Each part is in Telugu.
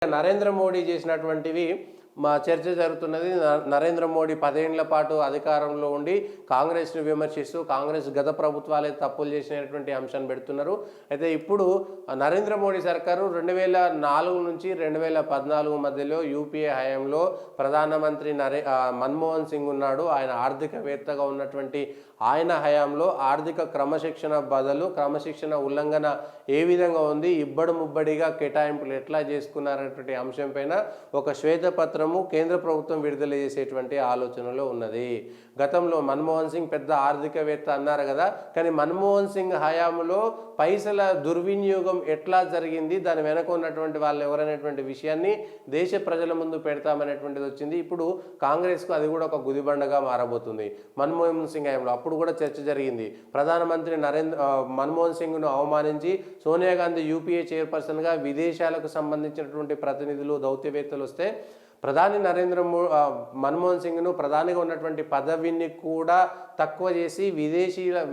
నరేంద్ర మోడీ చేసినటువంటివి మా చర్చ జరుగుతున్నది. నరేంద్ర మోడీ 10 ఏళ్ల పాటు అధికారంలో ఉండి కాంగ్రెస్ను విమర్శిస్తూ కాంగ్రెస్ గత ప్రభుత్వాలే తప్పులు చేసినటువంటి అంశాన్ని పెడుతున్నారు. అయితే ఇప్పుడు నరేంద్ర మోడీ సర్కారు 2004 నుంచి 2014 మధ్యలో యూపీఏ హయాంలో ప్రధానమంత్రి మన్మోహన్ సింగ్ ఉన్నాడు. ఆయన ఆర్థికవేత్తగా ఉన్నటువంటి ఆయన హయాంలో ఆర్థిక క్రమశిక్షణ బదులు క్రమశిక్షణ ఉల్లంఘన ఏ విధంగా ఉంది, ఇబ్బడి ముబ్బడిగా కేటాయింపులు ఎట్లా చేసుకున్నారనేటువంటి అంశం పైన ఒక శ్వేతపత్రము కేంద్ర ప్రభుత్వం విడుదల చేసేటువంటి ఆలోచనలో ఉన్నది. గతంలో మన్మోహన్ సింగ్ పెద్ద ఆర్థికవేత్త అన్నారు కదా, కానీ మన్మోహన్ సింగ్ హయాంలో పైసల దుర్వినియోగం ఎట్లా జరిగింది, దాని వెనక ఉన్నటువంటి వాళ్ళు ఎవరనేటువంటి విషయాన్ని దేశ ప్రజల ముందు పెడతామనేటువంటిది వచ్చింది. ఇప్పుడు కాంగ్రెస్కు అది కూడా ఒక గుదిబండగా మారబోతుంది. మన్మోహన్ సింగ్ హయాంలో అప్పుడు కూడా చర్చ జరిగింది. ప్రధానమంత్రి మన్మోహన్ సింగ్ను అవమానించి సోనియా గాంధీ యూపీఏ చైర్పర్సన్గా విదేశాలకు సంబంధించినటువంటి ప్రతినిధులు దౌత్యవేత్తలు వస్తే ప్రధాని మన్మోహన్ సింగ్ను ప్రధానిగా ఉన్నటువంటి పదవిని కూడా తక్కువ చేసి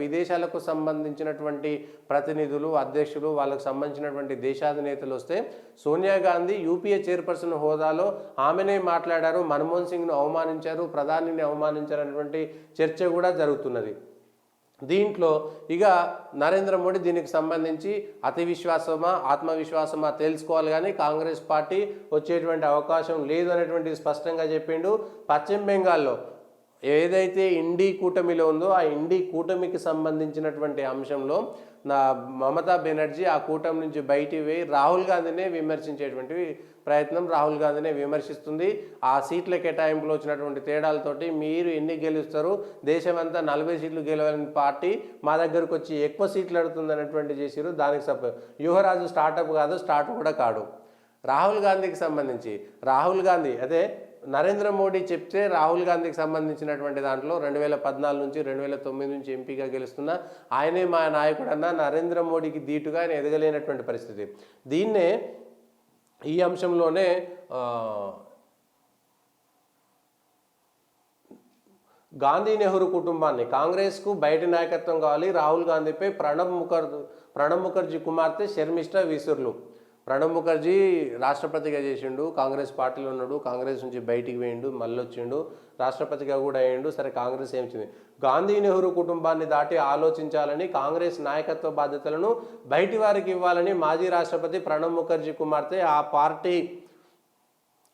విదేశాలకు సంబంధించినటువంటి ప్రతినిధులు అధ్యక్షులు వాళ్ళకు సంబంధించినటువంటి దేశాధినేతలు వస్తే సోనియా గాంధీ యూపీఏ చైర్పర్సన్ హోదాలో ఆమెనే మాట్లాడారు, మన్మోహన్ సింగ్ను అవమానించారు, ప్రధానిని అవమానించారు అనేటువంటి చర్చ కూడా జరుగుతున్నది. దీంట్లో ఇక నరేంద్ర మోడీ దీనికి సంబంధించి అతి విశ్వాసమా ఆత్మవిశ్వాసమా తెలుసుకోవాలి, కానీ కాంగ్రెస్ పార్టీ వచ్చేటువంటి అవకాశం లేదు అనేటువంటిది స్పష్టంగా చెప్పిండు. పశ్చిమ బెంగాల్లో ఏదైతే ఇండీ కూటమిలో ఉందో ఆ ఇండీ కూటమికి సంబంధించినటువంటి అంశంలో మమతా బెనర్జీ ఆ కూటమి నుంచి బయటికి పోయి రాహుల్ గాంధీనే విమర్శించేటువంటి ప్రయత్నం, రాహుల్ గాంధీనే విమర్శిస్తుంది. ఆ సీట్ల కేటాయింపులో వచ్చినటువంటి తేడాలతోటి మీరు ఎన్ని గెలుస్తారు, దేశమంతా 40 సీట్లు గెలవాలని పార్టీ మా దగ్గరకు వచ్చి ఎక్కువ సీట్లు అడుగుతుంది అనేటువంటి చేసిరు. దానికి యువరాజు స్టార్టప్ కాదు, స్టార్ట్ కూడా కాడు. రాహుల్ గాంధీకి సంబంధించి రాహుల్ గాంధీ అదే నరేంద్ర మోడీ చెప్తే రాహుల్ గాంధీకి సంబంధించినటువంటి దాంట్లో 2014 నుంచి 2009 నుంచి ఎంపీగా గెలుస్తున్న ఆయనే మా నాయకుడు అన్న నరేంద్ర మోడీకి ధీటుగా ఆయన ఎదగలేనటువంటి పరిస్థితి. దీన్నే ఈ అంశంలోనే గాంధీ నెహ్రూ కుటుంబాన్ని కాంగ్రెస్కు బయట నాయకత్వం కావాలి, రాహుల్ గాంధీపై ప్రణబ్ ముఖర్జీ కుమార్తె శర్మిష్ఠ విసురులు. ప్రణబ్ ముఖర్జీ రాష్ట్రపతిగా చేసిండు, కాంగ్రెస్ పార్టీలో ఉన్నాడు, కాంగ్రెస్ నుంచి బయటికి వేయిండు, మళ్ళీ వచ్చిండు, రాష్ట్రపతిగా కూడా అయ్యిండు. సరే కాంగ్రెస్ ఏమిచ్చింది, గాంధీ నెహ్రూ కుటుంబాన్ని దాటి ఆలోచించాలని కాంగ్రెస్ నాయకత్వ బాధ్యతలను బయటి వారికి ఇవ్వాలని మాజీ రాష్ట్రపతి ప్రణబ్ ముఖర్జీ కుమార్తె ఆ పార్టీ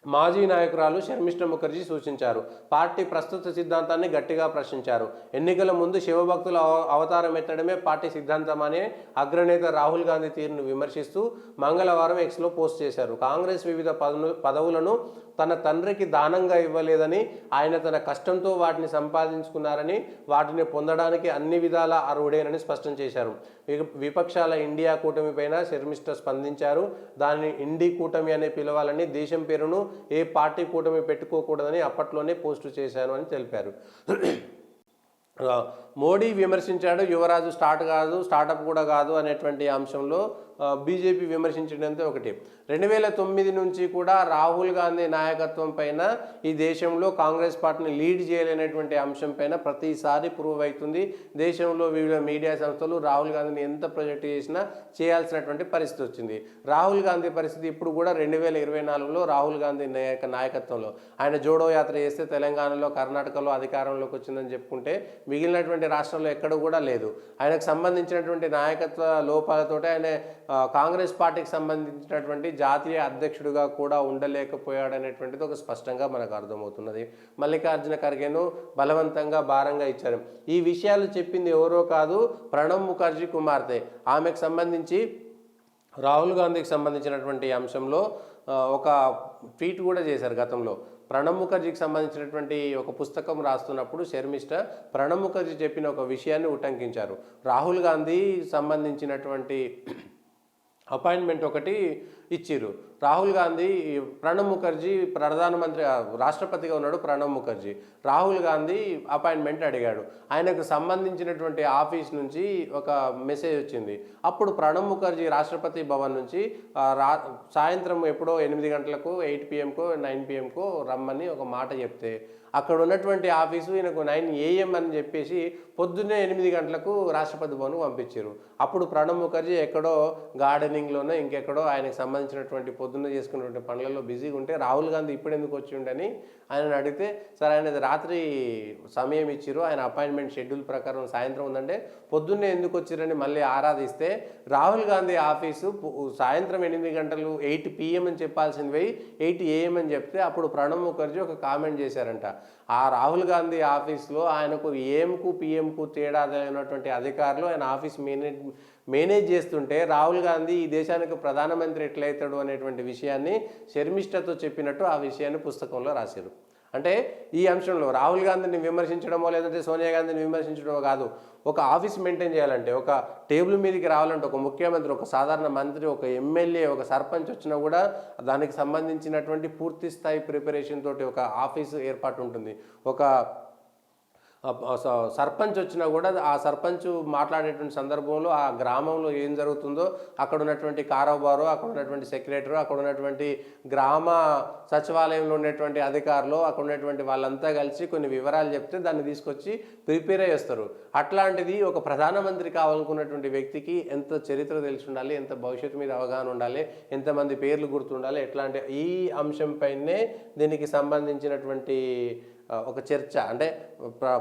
మాజీ నాయకురాలు శర్మిష్ఠ ముఖర్జీ సూచించారు. పార్టీ ప్రస్తుత సిద్ధాంతాన్ని గట్టిగా ప్రశ్నించారు. ఎన్నికల ముందు శివభక్తుల అవతారం ఎత్తడమే పార్టీ సిద్ధాంతమని అగ్రనేత రాహుల్ గాంధీ తీరును విమర్శిస్తూ మంగళవారం ఎక్స్లో పోస్ట్ చేశారు. కాంగ్రెస్ వివిధ పదవులను తన తండ్రికి దానంగా ఇవ్వలేదని, ఆయన తన కష్టంతో వాటిని సంపాదించుకున్నారని, వాటిని పొందడానికి అన్ని విధాలా అర్హుడేనని స్పష్టం చేశారు. విపక్షాల ఇండియా కూటమిపైన శర్మిష్ఠ స్పందించారు. దానిని ఇండి కూటమి అనే పిలవాలని, దేశం పేరును ఏ పార్టీ కూటమి పెట్టుకోకూడదని అప్పట్లోనే పోస్టు చేశాను అని తెలిపారు. మోడీ విమర్శించాడు, యువరాజు స్టార్టప్ కూడా కాదు అనేటువంటి అంశంలో బీజేపీ విమర్శించడంతో ఒకటి. 2009 నుంచి కూడా రాహుల్ గాంధీ నాయకత్వం పైన ఈ దేశంలో కాంగ్రెస్ పార్టీని లీడ్ చేయలేనటువంటి అంశం పైన ప్రతిసారి ప్రూవ్ అవుతుంది. దేశంలో వివిధ మీడియా సంస్థలు రాహుల్ గాంధీని ఎంత ప్రొజెక్ట్ చేసినా చేయాల్సినటువంటి పరిస్థితి వచ్చింది. రాహుల్ గాంధీ పరిస్థితి ఇప్పుడు కూడా 2024లో రాహుల్ గాంధీ నాయకత్వంలో ఆయన జోడో యాత్ర చేస్తే తెలంగాణలో కర్ణాటకలో అధికారంలోకి వచ్చిందని చెప్పుకుంటే మిగిలినటువంటి రాష్ట్రాల్లో ఎక్కడ కూడా లేదు. ఆయనకు సంబంధించినటువంటి నాయకత్వ లోపాలతోటి ఆయన కాంగ్రెస్ పార్టీకి సంబంధించినటువంటి జాతీయ అధ్యక్షుడిగా కూడా ఉండలేకపోయాడనేటువంటిది ఒక స్పష్టంగా మనకు అర్థమవుతున్నది. మల్లికార్జున ఖర్గేను బలవంతంగా భారంగా ఇచ్చారు. ఈ విషయాలు చెప్పింది ఎవరో కాదు, ప్రణబ్ ముఖర్జీ కుమార్తె. ఆమెకు సంబంధించి రాహుల్ గాంధీకి సంబంధించినటువంటి అంశంలో ఒక ట్వీట్ కూడా చేశారు గతంలో. ప్రణబ్ ముఖర్జీకి సంబంధించినటువంటి ఒక పుస్తకం రాస్తున్నప్పుడు శర్మిష్ఠ ప్రణబ్ ముఖర్జీ చెప్పిన ఒక విషయాన్ని ఉటంకించారు. రాహుల్ గాంధీ సంబంధించినటువంటి అపాయింట్మెంట్ ఒకటి ఇచ్చిర్రు. రాహుల్ గాంధీ ప్రణబ్ ముఖర్జీ ప్రధానమంత్రి రాష్ట్రపతిగా ఉన్నాడు. ప్రణబ్ ముఖర్జీ రాహుల్ గాంధీ అపాయింట్మెంట్ అడిగాడు. ఆయనకు సంబంధించినటువంటి ఆఫీస్ నుంచి ఒక మెసేజ్ వచ్చింది. అప్పుడు ప్రణబ్ ముఖర్జీ రాష్ట్రపతి భవన్ నుంచి సాయంత్రం ఎప్పుడో 8 గంటలకు 8 PM-కో 9 PM-కో రమ్మని ఒక మాట చెప్తే అక్కడ ఉన్నటువంటి ఆఫీసు ఈయనకు 9 AM అని చెప్పేసి పొద్దున్నే 8 గంటలకు రాష్ట్రపతి భవన్కు పంపించారు. అప్పుడు ప్రణబ్ ముఖర్జీ ఎక్కడో గార్డెనింగ్లోనో ఇంకెక్కడో ఆయనకు సంబంధించిన సంబంధించినటువంటి పొద్దున్న చేసుకున్నటువంటి పనులలో బిజీగా ఉంటే రాహుల్ గాంధీ ఇప్పుడు ఎందుకు వచ్చి ఉండని ఆయన అడిగితే, సార్ ఆయన రాత్రి సమయం ఇచ్చిరు, ఆయన అపాయింట్మెంట్ షెడ్యూల్ ప్రకారం సాయంత్రం ఉందంటే పొద్దున్నే ఎందుకు వచ్చిరని మళ్ళీ ఆరాధిస్తే రాహుల్ గాంధీ ఆఫీసు సాయంత్రం 8 గంటలు 8 PM అని చెప్పాల్సింది పోయి 8 AM అని చెప్తే అప్పుడు ప్రణబ్ ముఖర్జీ ఒక కామెంట్ చేశారంట. ఆ రాహుల్ గాంధీ ఆఫీస్లో ఆయనకు ఏఎంకు పిఎంకు తేడా అయినటువంటి అధికారులు ఆయన ఆఫీస్ మేనేజ్ చేస్తుంటే రాహుల్ గాంధీ ఈ దేశానికి ప్రధానమంత్రి ఎట్లయితాడు అనేటువంటి విషయాన్ని శర్మిష్టతో చెప్పినట్టు ఆ విషయాన్ని పుస్తకంలో రాశారు. అంటే ఈ అంశంలో రాహుల్ గాంధీని విమర్శించడమో లేదంటే సోనియా గాంధీని విమర్శించడమో కాదు, ఒక ఆఫీస్ మెయింటైన్ చేయాలంటే, ఒక టేబుల్ మీదకి రావాలంటే ఒక ముఖ్యమంత్రి, ఒక సాధారణ మంత్రి, ఒక ఎమ్మెల్యే, ఒక సర్పంచ్ వచ్చినా కూడా దానికి సంబంధించినటువంటి పూర్తి స్థాయి ప్రిపరేషన్ తోటి ఒక ఆఫీసు ఏర్పాటు ఉంటుంది. ఒక సర్పంచ్ వచ్చినా కూడా ఆ సర్పంచ్ మాట్లాడేటువంటి సందర్భంలో ఆ గ్రామంలో ఏం జరుగుతుందో అక్కడ ఉన్నటువంటి కారోబారు, అక్కడ ఉన్నటువంటి సెక్రటరీ, అక్కడ ఉన్నటువంటి గ్రామ సచివాలయంలో ఉన్నటువంటి అధికారులు, అక్కడ ఉన్నటువంటి వాళ్ళంతా కలిసి కొన్ని వివరాలు చెప్తే దాన్ని తీసుకొచ్చి ప్రిపేర్ అయ్యేస్తారు. అట్లాంటిది ఒక ప్రధానమంత్రి కావాలనుకున్నటువంటి వ్యక్తికి ఎంత చరిత్ర తెలిసి ఉండాలి, ఎంత భవిష్యత్తు మీద అవగాహన ఉండాలి, ఎంతమంది పేర్లు గుర్తుండాలి, ఎట్లాంటి ఈ అంశంపైనే దీనికి సంబంధించినటువంటి ఒక చర్చ, అంటే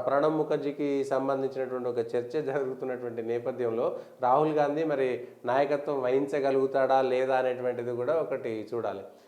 ప్రణబ్ ముఖర్జీకి సంబంధించినటువంటి ఒక చర్చ జరుగుతున్నటువంటి నేపథ్యంలో రాహుల్ గాంధీ మరి నాయకత్వం వహించగలుగుతాడా లేదా అనేటువంటిది కూడా ఒకటి చూడాలి.